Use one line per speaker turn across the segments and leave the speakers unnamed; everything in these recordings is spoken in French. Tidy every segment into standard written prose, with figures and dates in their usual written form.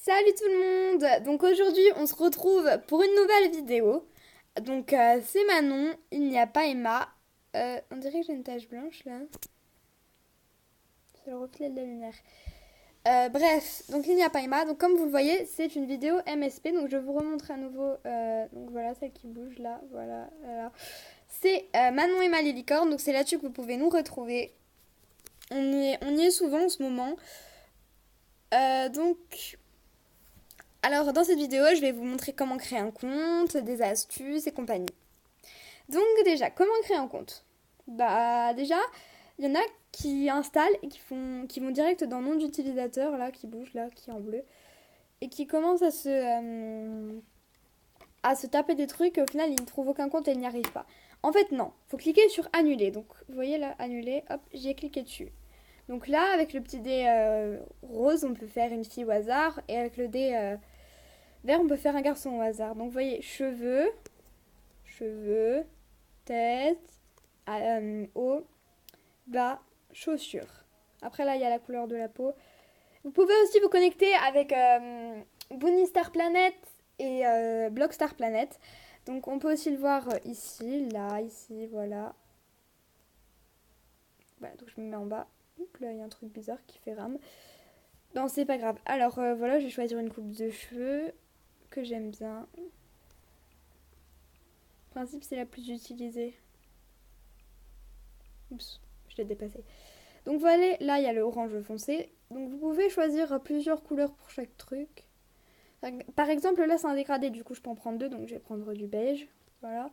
Salut tout le monde! Donc aujourd'hui on se retrouve pour une nouvelle vidéo. Donc c'est Manon, il n'y a pas Emma. On dirait que j'ai une tache blanche là. C'est le reflet de la lumière. Bref, donc il n'y a pas Emma. Donc comme vous le voyez, c'est une vidéo MSP. Donc je vous remontre à nouveau. Donc voilà, celle qui bouge là. Voilà. Voilà. C'est Manon Emma les licornes. Donc c'est là-dessus que vous pouvez nous retrouver. On y est souvent en ce moment. Donc alors dans cette vidéo, je vais vous montrer comment créer un compte, des astuces et compagnie. Donc déjà, comment créer un compte? Bah déjà, il y en a qui installent et qui vont direct dans le nom d'utilisateur, là, qui bouge, là, qui est en bleu, et qui commencent à se taper des trucs et au final, ils ne trouvent aucun compte et ils n'y arrivent pas. En fait, non. Faut cliquer sur annuler. Donc, vous voyez là, annuler, hop, j'y ai cliqué dessus. Donc là, avec le petit dé rose, on peut faire une fille au hasard. Et avec le dé vert, on peut faire un garçon au hasard. Donc, vous voyez, cheveux, tête, haut, bas, chaussures. Après là, il y a la couleur de la peau. Vous pouvez aussi vous connecter avec Bunny Star Planet et Block Star Planet. Donc on peut aussi le voir ici, là, ici, voilà. Voilà, donc je me mets en bas. Oups, là, il y a un truc bizarre qui fait rame. Non, c'est pas grave. Alors voilà, je vais choisir une coupe de cheveux que j'aime bien. En principe, c'est la plus utilisée. Oups, je l'ai dépassé. Donc voilà, là il y a le orange foncé. Donc vous pouvez choisir plusieurs couleurs pour chaque truc. Par exemple, là c'est un dégradé, du coup je peux en prendre deux, donc je vais prendre du beige, voilà,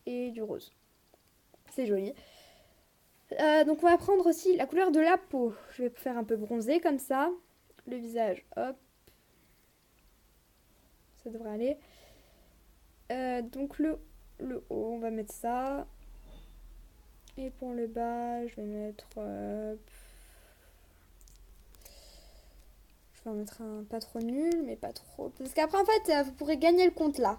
et du rose. C'est joli. Donc on va prendre aussi la couleur de la peau. Je vais faire un peu bronzé comme ça. Le visage, hop, ça devrait aller. Donc le haut, on va mettre ça. Et pour le bas, je vais mettre... je vais en mettre un pas trop nul, mais pas trop. Parce qu'après, en fait, vous pourrez gagner le compte là.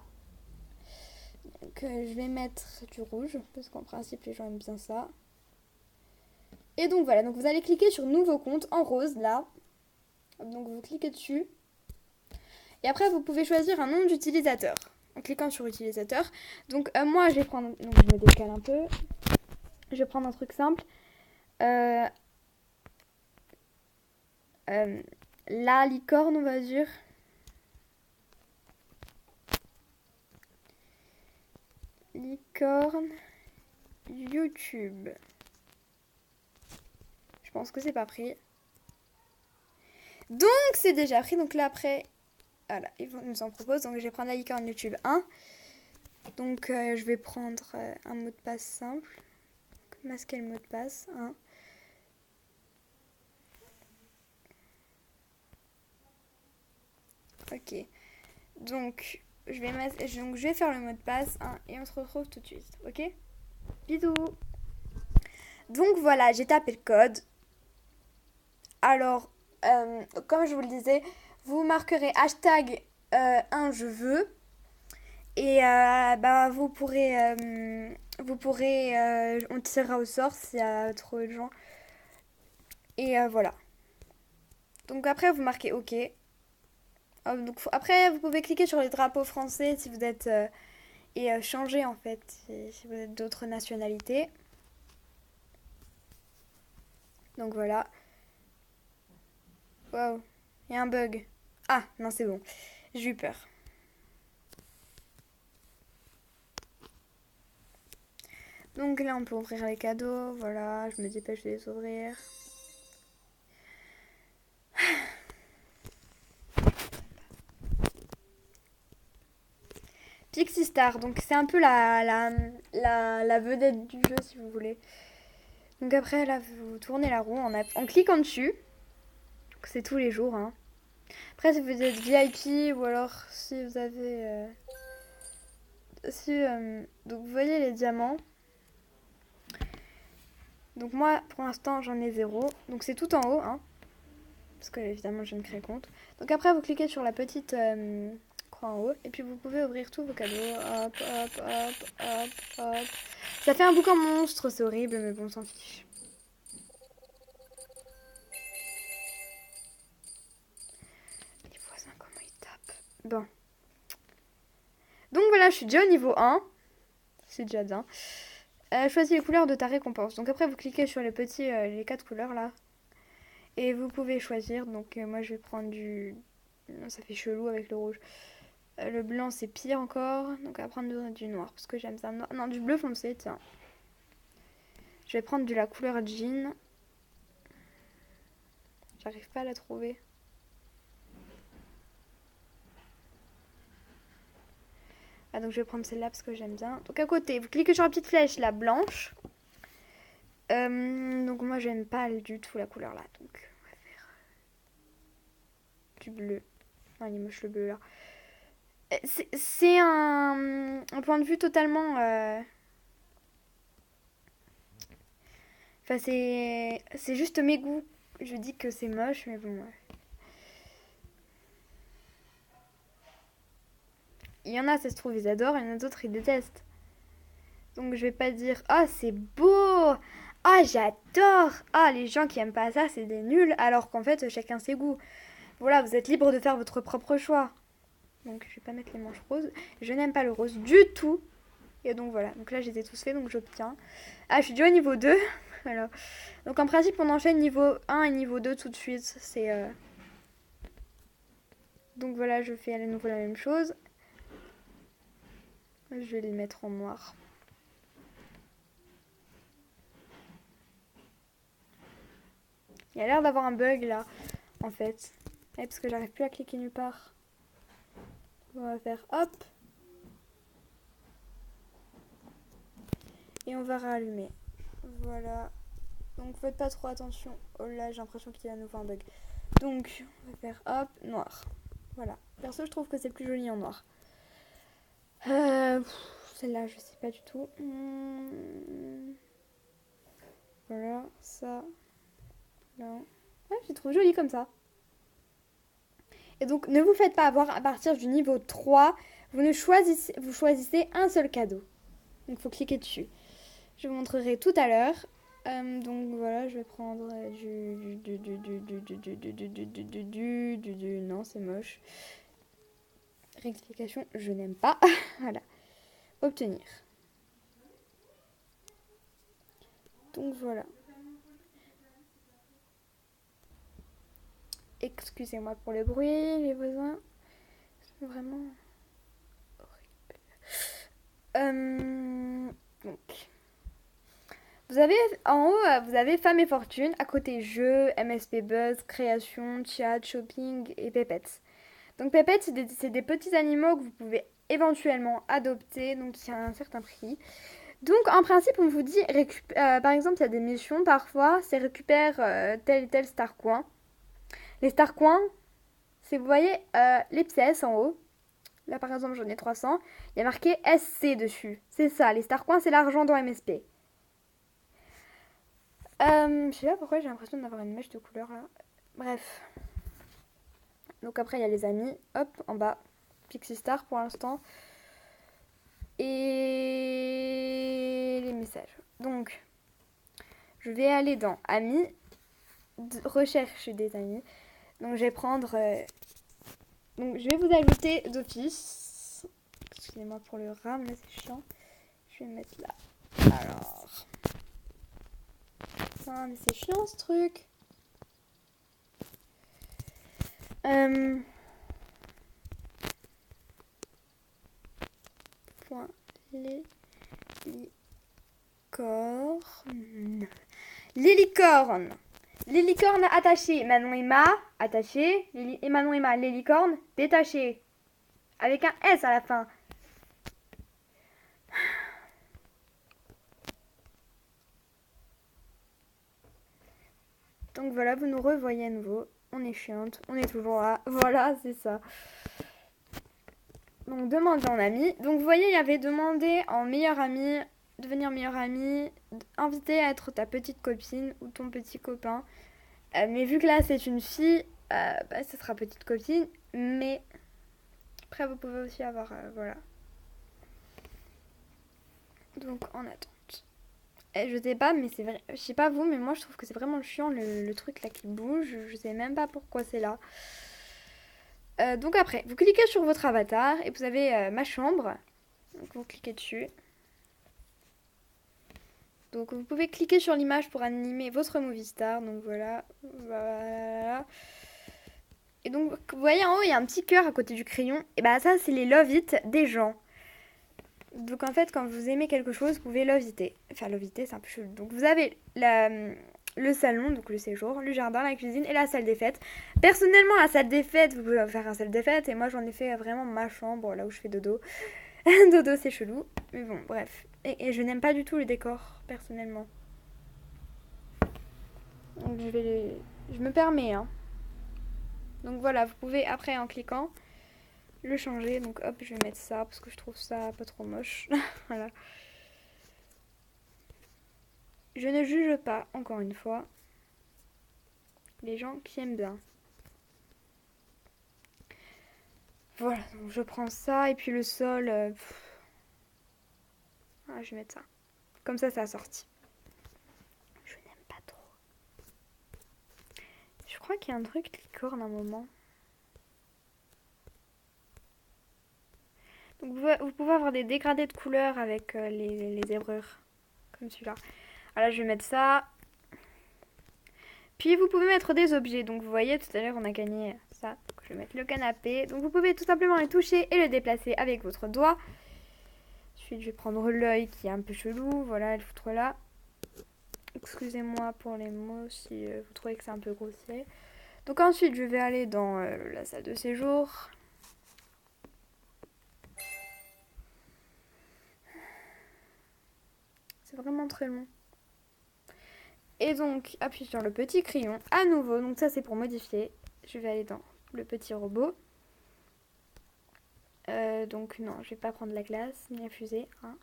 Donc, je vais mettre du rouge, parce qu'en principe, les gens aiment bien ça. Et donc, voilà. Donc, vous allez cliquer sur Nouveau compte en rose, là. Donc, vous cliquez dessus. Et après, vous pouvez choisir un nom d'utilisateur. En cliquant sur Utilisateur. Donc, moi, je vais prendre... Donc, je me décale un peu. Je vais prendre un truc simple. La licorne, on va dire. Licorne YouTube. Je pense que c'est pas pris. Donc c'est déjà pris. Donc là après, voilà, ils nous en proposent. Donc je vais prendre la licorne YouTube 1. Donc je vais prendre un mot de passe simple. Masquer le mot de passe 1. Ok. Donc je vais faire le mot de passe 1 et on se retrouve tout de suite. Ok? Bisous. Donc voilà, j'ai tapé le code. Alors, comme je vous le disais, vous marquerez hashtag 1 je veux. Et bah, on tirera au sort s'il y a trop de gens. Et voilà. Donc après, vous marquez OK. Donc, après, vous pouvez cliquer sur les drapeaux français si vous êtes... et changer en fait si vous êtes d'autres nationalités. Donc voilà. Waouh, il y a un bug. Ah, non, c'est bon. J'ai eu peur. Donc là, on peut ouvrir les cadeaux. Voilà, je me dépêche de les ouvrir. Pixie Star, donc c'est un peu la vedette du jeu si vous voulez. Donc après là vous tournez la roue en cliquant dessus. C'est tous les jours. Hein. Après si vous êtes VIP ou alors si vous avez... donc vous voyez les diamants. Donc moi pour l'instant j'en ai 0. Donc c'est tout en haut. Hein, parce que évidemment je ne crée compte. Donc après vous cliquez sur la petite... en haut et puis vous pouvez ouvrir tous vos cadeaux. Hop, hop, hop, hop, hop. Ça fait un boucan monstre, c'est horrible, mais bon, on s'en fiche. Les voisins, comment Bon. Donc voilà, je suis déjà au niveau 1. C'est déjà bien. Choisis les couleurs de ta récompense. Donc après, vous cliquez sur les petits, les 4 couleurs là. Et vous pouvez choisir. Donc moi, je vais prendre du... Ça fait chelou avec le rouge. Le blanc, c'est pire encore. Donc on va prendre du noir parce que j'aime ça. Non, du bleu foncé, tiens. Je vais prendre de la couleur jean. J'arrive pas à la trouver. Ah, donc je vais prendre celle-là parce que j'aime bien. Donc à côté, vous cliquez sur la petite flèche, la blanche. Donc moi, j'aime pas du tout la couleur là. Donc on va faire du bleu. Ah, il est moche le bleu là. C'est un point de vue totalement... Enfin, c'est juste mes goûts. Je dis que c'est moche, mais bon. Il y en a, ça se trouve, ils adorent. Il y en a d'autres, ils détestent. Donc je vais pas dire ah c'est beau, ah j'adore, ah les gens qui aiment pas ça c'est des nuls, alors qu'en fait chacun ses goûts. Voilà, vous êtes libre de faire votre propre choix. Donc je vais pas mettre les manches roses. Je n'aime pas le rose du tout. Et donc voilà, donc là je les ai tous faits donc j'obtiens. Ah je suis déjà au niveau 2. Voilà. Donc en principe on enchaîne niveau 1 et niveau 2 tout de suite. C'est Donc voilà, je fais à nouveau la même chose. Je vais les mettre en noir. Il y a l'air d'avoir un bug là, en fait. Ouais, parce que j'arrive plus à cliquer nulle part. On va faire hop. Et on va rallumer. Voilà. Donc faites pas trop attention. Oh là, j'ai l'impression qu'il y a à nouveau un bug. Donc, on va faire hop, noir. Voilà. Perso, je trouve que c'est plus joli en noir. Celle-là, je sais pas du tout. Voilà, ça. Là. Ouais, je trouve joli comme ça. Et donc, ne vous faites pas avoir à partir du niveau 3. Vous choisissez un seul cadeau. Donc, il faut cliquer dessus. Je vous montrerai tout à l'heure. Donc, voilà, je vais prendre non, c'est moche. Rectification, je n'aime pas. Voilà. Obtenir. Donc, voilà. Excusez-moi pour le bruit, les voisins. C'est vraiment horrible. Donc, vous avez en haut, vous avez Femmes et Fortune. À côté, Jeux, MSP Buzz, Création, Chat, Shopping et Pépettes. Donc, Pépettes, c'est des petits animaux que vous pouvez éventuellement adopter. Donc, il y a un certain prix. Donc, en principe, on vous dit, par exemple, il y a des missions parfois, c'est récupère tel et tel star coin. Les star coins, c'est, vous voyez, les pièces en haut. Là, par exemple, j'en ai 300. Il y a marqué SC dessus. C'est ça, les star coins, c'est l'argent dans MSP. Je sais pas pourquoi j'ai l'impression d'avoir une mèche de couleur là. Bref. Donc après, il y a les amis. Hop, en bas. Pixie Star pour l'instant. Et les messages. Donc, je vais aller dans Amis. Recherche des amis. Donc, je vais prendre... Donc, je vais vous ajouter d'office. Excusez-moi pour le RAM, là, c'est chiant. Je vais mettre là. Alors... Ah, mais c'est chiant, ce truc. Point les licornes. Les licornes. Les licornes attachées. Manon et Ma attachées. Et Manon et Ma, les licornes détachées. Avec un S à la fin. Donc voilà, vous nous revoyez à nouveau. On est chiante, on est toujours là. Voilà, c'est ça. Donc demander en ami. Donc vous voyez, il y avait demandé en meilleur ami, devenir meilleur ami, inviter à être ta petite copine ou ton petit copain. Mais vu que là c'est une fille, ce sera petite copine. Mais après vous pouvez aussi avoir, voilà. Donc en attente. Et je sais pas, mais c'est vrai. Je sais pas vous, mais moi je trouve que c'est vraiment chiant le truc là qui bouge. Je sais même pas pourquoi c'est là. Donc après, vous cliquez sur votre avatar et vous avez ma chambre. Donc vous cliquez dessus. Donc vous pouvez cliquer sur l'image pour animer votre movie star. Donc voilà. Voilà. Et donc vous voyez en haut, il y a un petit cœur à côté du crayon. Et bah ça, c'est les love it des gens. Donc en fait, quand vous aimez quelque chose, vous pouvez love it. Enfin, love it, c'est un peu chelou. Donc vous avez le salon, donc le séjour, le jardin, la cuisine et la salle des fêtes. Personnellement, la salle des fêtes, vous pouvez faire un salle des fêtes. Et moi, j'en ai fait vraiment ma chambre, là où je fais dodo. Dodo, c'est chelou. Mais bon, bref. Et je n'aime pas du tout le décor, personnellement. Donc je me permets, hein. Donc voilà, vous pouvez, après, en cliquant, le changer. Donc hop, je vais mettre ça, parce que je trouve ça pas trop moche. Voilà. Je ne juge pas, encore une fois, les gens qui aiment bien. Voilà, donc je prends ça, et puis le sol... Ah, je vais mettre ça. Comme ça a sorti. Je n'aime pas trop. Je crois qu'il y a un truc qui corne un moment. Donc vous pouvez avoir des dégradés de couleurs avec les zébrures. Comme celui-là. Voilà, je vais mettre ça. Puis vous pouvez mettre des objets. Donc vous voyez, tout à l'heure on a gagné ça. Donc je vais mettre le canapé. Donc vous pouvez tout simplement le toucher et le déplacer avec votre doigt. Ensuite je vais prendre l'œil qui est un peu chelou. Voilà, le foutre là. Excusez-moi pour les mots si vous trouvez que c'est un peu grossier. Donc ensuite je vais aller dans la salle de séjour. C'est vraiment très long. Et donc, appuie sur le petit crayon à nouveau. Donc ça, c'est pour modifier. Je vais aller dans le petit robot. Donc non, je vais pas prendre la glace ni la fusée. Hein.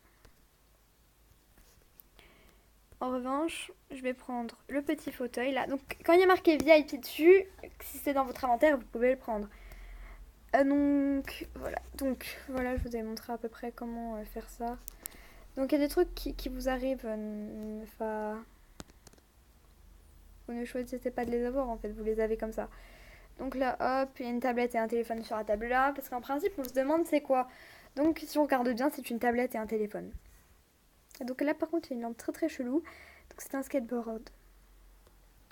En revanche, je vais prendre le petit fauteuil là. Donc quand il y a marqué VIP dessus, si c'est dans votre inventaire, vous pouvez le prendre. Donc voilà, je vous ai montré à peu près comment faire ça. Donc il y a des trucs qui vous arrivent. Vous ne choisissez pas de les avoir en fait, vous les avez comme ça. Donc là, hop, il y a une tablette et un téléphone sur la table là, parce qu'en principe, on se demande c'est quoi. Donc si on regarde bien, c'est une tablette et un téléphone. Et donc là, par contre, il y a une lampe très très chelou. Donc c'est un skateboard.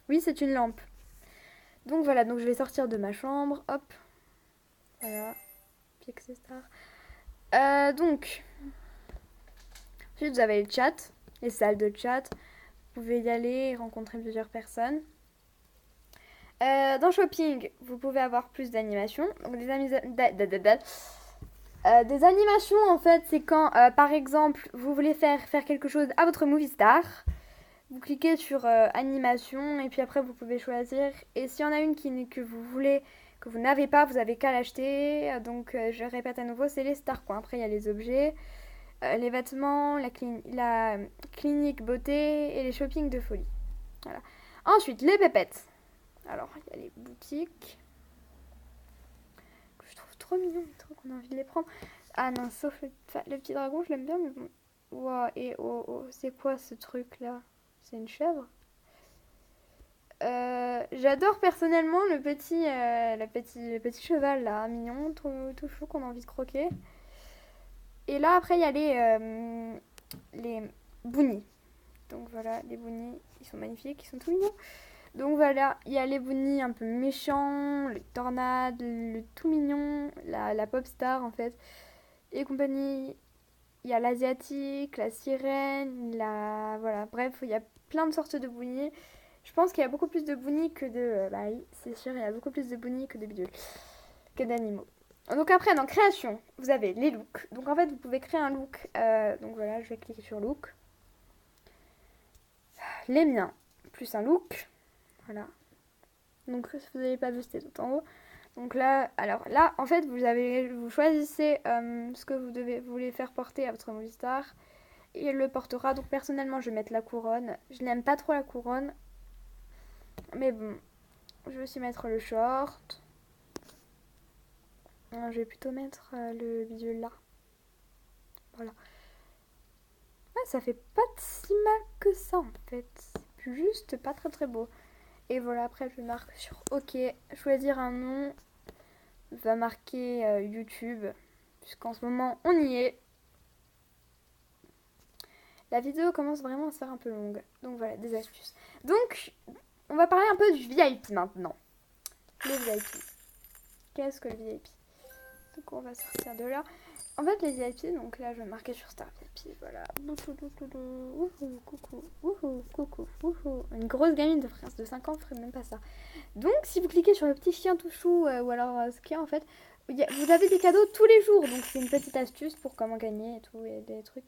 Oui, c'est une lampe. Donc voilà, donc je vais sortir de ma chambre, hop. Voilà, Pixel Star. Donc, ensuite vous avez le chat, les salles de chat. Vous pouvez y aller et rencontrer plusieurs personnes. Dans Shopping, vous pouvez avoir plus d'animations. Donc des animations, en fait, c'est quand, par exemple, vous voulez faire quelque chose à votre movie star. Vous cliquez sur animation et puis après, vous pouvez choisir. Et s'il y en a une que vous voulez, que vous n'avez pas, vous avez qu'à l'acheter. Donc, je répète à nouveau, c'est les stars, quoi. Après, il y a les objets, les vêtements, la clinique beauté et les shopping de folie. Voilà. Ensuite, les pépettes. Alors, il y a les boutiques que je trouve trop mignons, les trucs qu'on a envie de les prendre. Ah non, sauf le petit dragon, je l'aime bien, mais bon. Wow, et c'est quoi ce truc là? C'est une chèvre? J'adore personnellement le petit cheval là, mignon, tout chou qu'on a envie de croquer. Et là après il y a les bounis. Donc voilà, les bounis, ils sont magnifiques, ils sont tout mignons. Donc voilà, il y a les bounis un peu méchants, les tornades, le tout mignon, la pop star en fait, et compagnie. Il y a l'asiatique, la sirène, voilà, bref, il y a plein de sortes de bounis. Je pense qu'il y a beaucoup plus de bounis que de... bah oui, c'est sûr, il y a beaucoup plus de bounis que de bidules, que d'animaux. Donc après, dans création, vous avez les looks. Donc en fait, vous pouvez créer un look. Donc voilà, je vais cliquer sur look. Les miens, plus un look. Voilà. Donc si vous n'avez pas vu, c'était tout en haut. Donc là, alors là, en fait, vous choisissez ce que vous voulez faire porter à votre movie star. Et il le portera. Donc personnellement, je vais mettre la couronne. Je n'aime pas trop la couronne. Mais bon, je vais aussi mettre le short. Je vais plutôt mettre le bidule là. Voilà. Ouais, ça fait pas si mal que ça en fait. C'est juste pas très très beau. Et voilà, après je marque sur OK, choisir un nom. va marquer YouTube, puisqu'en ce moment on y est. La vidéo commence vraiment à se faire un peu longue, donc voilà, des astuces. Donc, on va parler un peu du VIP maintenant. Le VIP. Qu'est-ce que le VIP? Donc on va sortir de là. En fait, les VIP, donc là je vais marquer sur Star VIP, voilà. Coucou, coucou, coucou. Une grosse gamine de France de 5 ans ferait même pas ça. Donc si vous cliquez sur le petit chien tout chou, ou alors ce qu'il y a en fait, vous avez des cadeaux tous les jours. Donc c'est une petite astuce pour comment gagner et tout, et des trucs.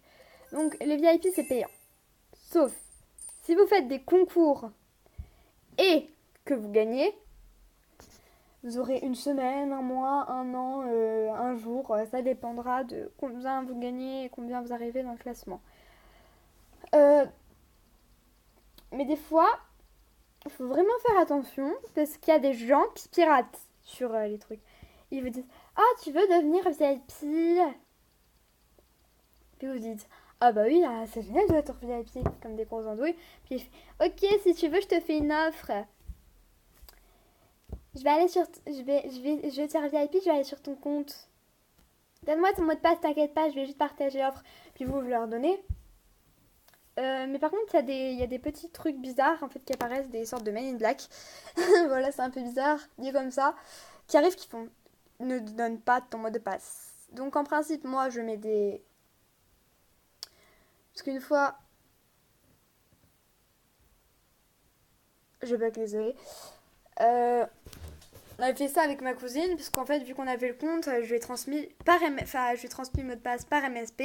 Donc les VIP c'est payant. Sauf si vous faites des concours et que vous gagnez, vous aurez une semaine, un mois, un an, un jour. Ça dépendra de combien vous gagnez et combien vous arrivez dans le classement. Mais des fois, il faut vraiment faire attention parce qu'il y a des gens qui piratent sur les trucs. Ils vous disent « Ah, tu veux devenir VIP ?» Puis vous dites « Ah bah oui, là, c'est génial de être VIP, comme des gros andouilles. » Puis il fait « Ok, si tu veux, je te fais une offre. » Je vais aller sur. Je vais te faire VIP, je vais aller sur ton compte. Donne-moi ton mot de passe, t'inquiète pas, je vais juste partager l'offre. Puis vous leur donnez. Mais par contre, il y a des petits trucs bizarres en fait qui apparaissent, des sortes de Men in Black. Voilà, c'est un peu bizarre, dit comme ça. Qui arrivent qui font. Ne donne pas ton mot de passe. Donc en principe, moi je mets des. Parce qu'une fois. Je bug, désolé. On avait fait ça avec ma cousine, puisqu'en fait, vu qu'on avait le compte, je lui ai transmis le mot de passe par MSP.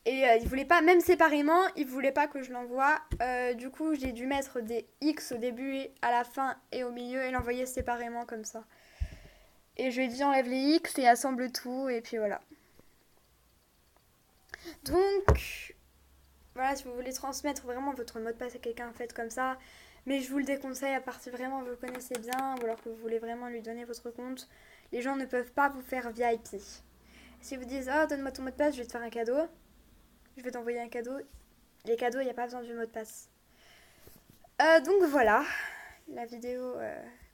Et il voulait pas, même séparément, il voulait pas que je l'envoie. Du coup, j'ai dû mettre des X au début, à la fin et au milieu et l'envoyer séparément comme ça. Et je lui ai dit enlève les X et assemble tout, et puis voilà. Donc, voilà, si vous voulez transmettre vraiment votre mot de passe à quelqu'un, faites comme ça. Mais je vous le déconseille à partir vraiment vous le connaissez bien ou alors que vous voulez vraiment lui donner votre compte. Les gens ne peuvent pas vous faire VIP. Si vous dites oh donne-moi ton mot de passe, je vais te faire un cadeau. Je vais t'envoyer un cadeau. Les cadeaux, il n'y a pas besoin du mot de passe. Donc voilà. La vidéo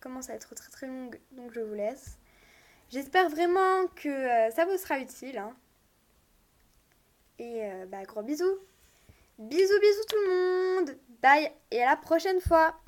commence à être très très longue, donc je vous laisse. J'espère vraiment que ça vous sera utile. Hein. Et gros bisous. Bisous bisous tout le monde. Bye et à la prochaine fois.